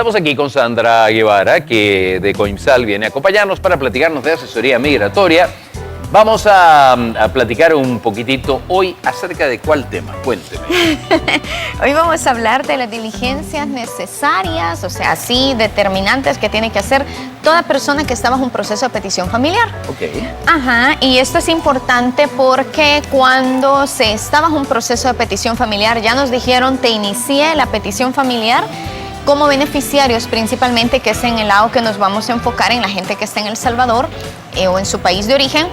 Estamos aquí con Sandra Guevara, que de Coimsal viene a acompañarnos para platicarnos de asesoría migratoria. Vamos a platicar un poquitito hoy acerca de cuál tema. Cuénteme. Hoy vamos a hablar de las diligencias necesarias, o sea, sí, determinantes que tiene que hacer toda persona que está bajo un proceso de petición familiar. Ok. Ajá, y esto es importante porque cuando se está bajo un proceso de petición familiar, ya nos dijeron, te inicié la petición familiar como beneficiarios principalmente, que es en el lado que nos vamos a enfocar en la gente que está en El Salvador o en su país de origen.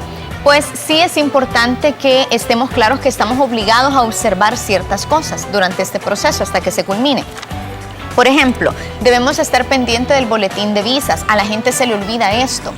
Pues sí es importante que estemos claros que estamos obligados a observar ciertas cosas durante este proceso hasta que se culmine. Por ejemplo, debemos estar pendientes del boletín de visas. A la gente se le olvida esto.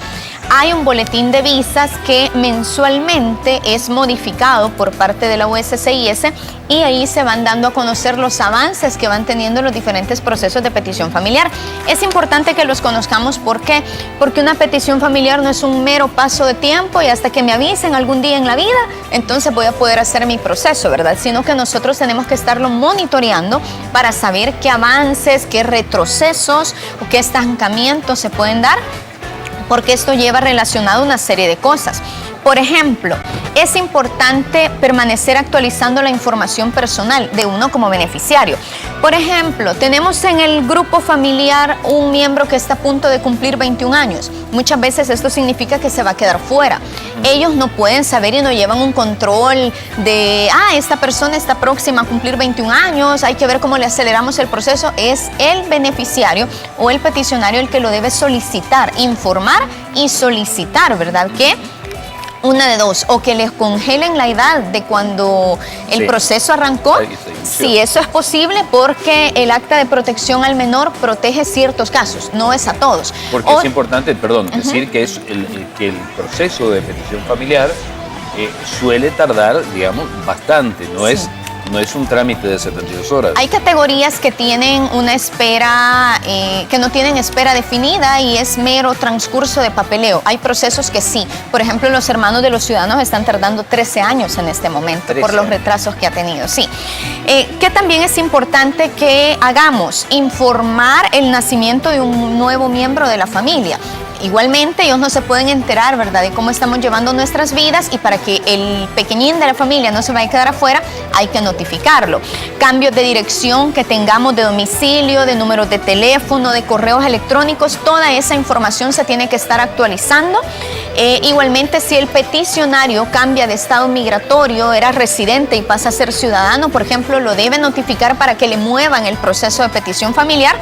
Hay un boletín de visas que mensualmente es modificado por parte de la USCIS y ahí se van dando a conocer los avances que van teniendo los diferentes procesos de petición familiar. Es importante que los conozcamos. ¿Por qué? Porque una petición familiar no es un mero paso de tiempo y hasta que me avisen algún día en la vida, entonces voy a poder hacer mi proceso, ¿verdad? Sino que nosotros tenemos que estarlo monitoreando para saber qué avances, qué retrocesos o qué estancamientos se pueden dar, porque esto lleva relacionado una serie de cosas. Por ejemplo, es importante permanecer actualizando la información personal de uno como beneficiario. Por ejemplo, tenemos en el grupo familiar un miembro que está a punto de cumplir 21 años. Muchas veces esto significa que se va a quedar fuera. Ellos no pueden saber y no llevan un control de, esta persona está próxima a cumplir 21 años, hay que ver cómo le aceleramos el proceso. Es el beneficiario o el peticionario el que lo debe solicitar, informar y solicitar, ¿verdad? Que una de dos, o que les congelen la edad de cuando el proceso arrancó, si eso es posible, porque el acta de protección al menor protege ciertos casos, no es a todos. Porque es importante, decir que es que el proceso de petición familiar suele tardar, digamos, bastante, no es un trámite de 72 horas. Hay categorías que tienen una espera, que no tienen espera definida y es mero transcurso de papeleo. Hay procesos que sí. Por ejemplo, los hermanos de los ciudadanos están tardando 13 años en este momento por los retrasos que ha tenido. Sí. Que también es importante que hagamos, informar el nacimiento de un nuevo miembro de la familia. Igualmente, ellos no se pueden enterar, ¿verdad?, de cómo estamos llevando nuestras vidas, y para que el pequeñín de la familia no se vaya a quedar afuera, hay que notificarlo. Cambios de dirección que tengamos, de domicilio, de números de teléfono, de correos electrónicos, toda esa información se tiene que estar actualizando. Igualmente, si el peticionario cambia de estado migratorio, era residente y pasa a ser ciudadano, por ejemplo, lo debe notificar para que le muevan el proceso de petición familiar.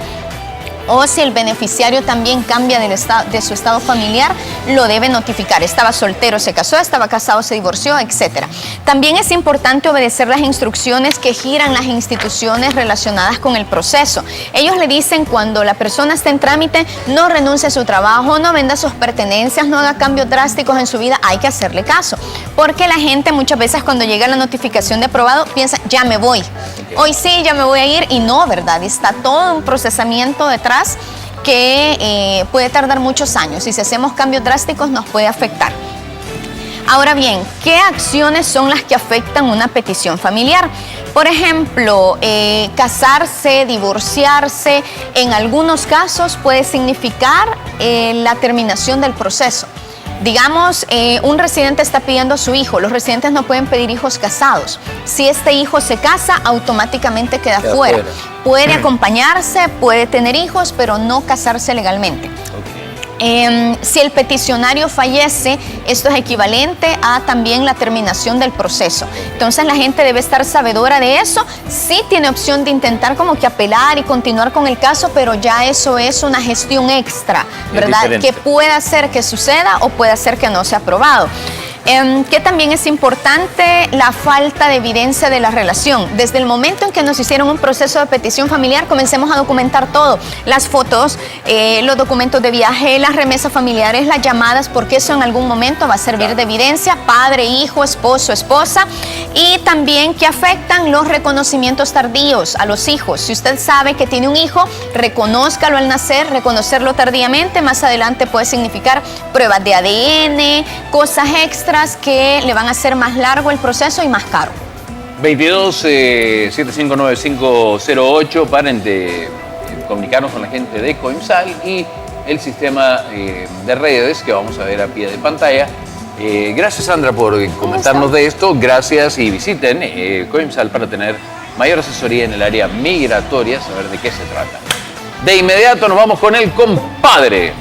O si el beneficiario también cambia de su estado familiar, lo debe notificar. Estaba soltero, se casó, estaba casado, se divorció, etc. También es importante obedecer las instrucciones que giran las instituciones relacionadas con el proceso. Ellos le dicen, cuando la persona está en trámite, no renuncie a su trabajo, no venda sus pertenencias, no haga cambios drásticos en su vida. Hay que hacerle caso. Porque la gente muchas veces, cuando llega la notificación de aprobado, piensa, ya me voy. Hoy sí, ya me voy a ir, y no, ¿verdad? Está todo un procesamiento detrás que puede tardar muchos años, y si hacemos cambios drásticos nos puede afectar. Ahora bien, ¿qué acciones son las que afectan una petición familiar? Por ejemplo, casarse, divorciarse, en algunos casos puede significar la terminación del proceso. Digamos, un residente está pidiendo a su hijo. Los residentes no pueden pedir hijos casados. Si este hijo se casa, automáticamente queda fuera. Puede acompañarse, puede tener hijos, pero no casarse legalmente. Si el peticionario fallece, esto es equivalente a también la terminación del proceso. Entonces la gente debe estar sabedora de eso. Sí tiene opción de intentar como que apelar y continuar con el caso, pero ya eso es una gestión extra, ¿verdad? Que puede hacer que suceda o puede hacer que no sea aprobado. Que también es importante la falta de evidencia de la relación. Desde el momento en que nos hicieron un proceso de petición familiar, comencemos a documentar todo: las fotos, los documentos de viaje, las remesas familiares, las llamadas, porque eso en algún momento va a servir de evidencia: padre, hijo, esposo, esposa. Y también que afectan los reconocimientos tardíos a los hijos. Si usted sabe que tiene un hijo, reconózcalo al nacer. Reconocerlo tardíamente más adelante puede significar pruebas de ADN, cosas extras que le van a hacer más largo el proceso y más caro. 22 759508, paren de comunicarnos con la gente de Coimsal y el sistema de redes que vamos a ver a pie de pantalla. Gracias, Sandra, por comentarnos de esto. Gracias y visiten Coimsal para tener mayor asesoría en el área migratoria, saber de qué se trata. De inmediato nos vamos con el compadre.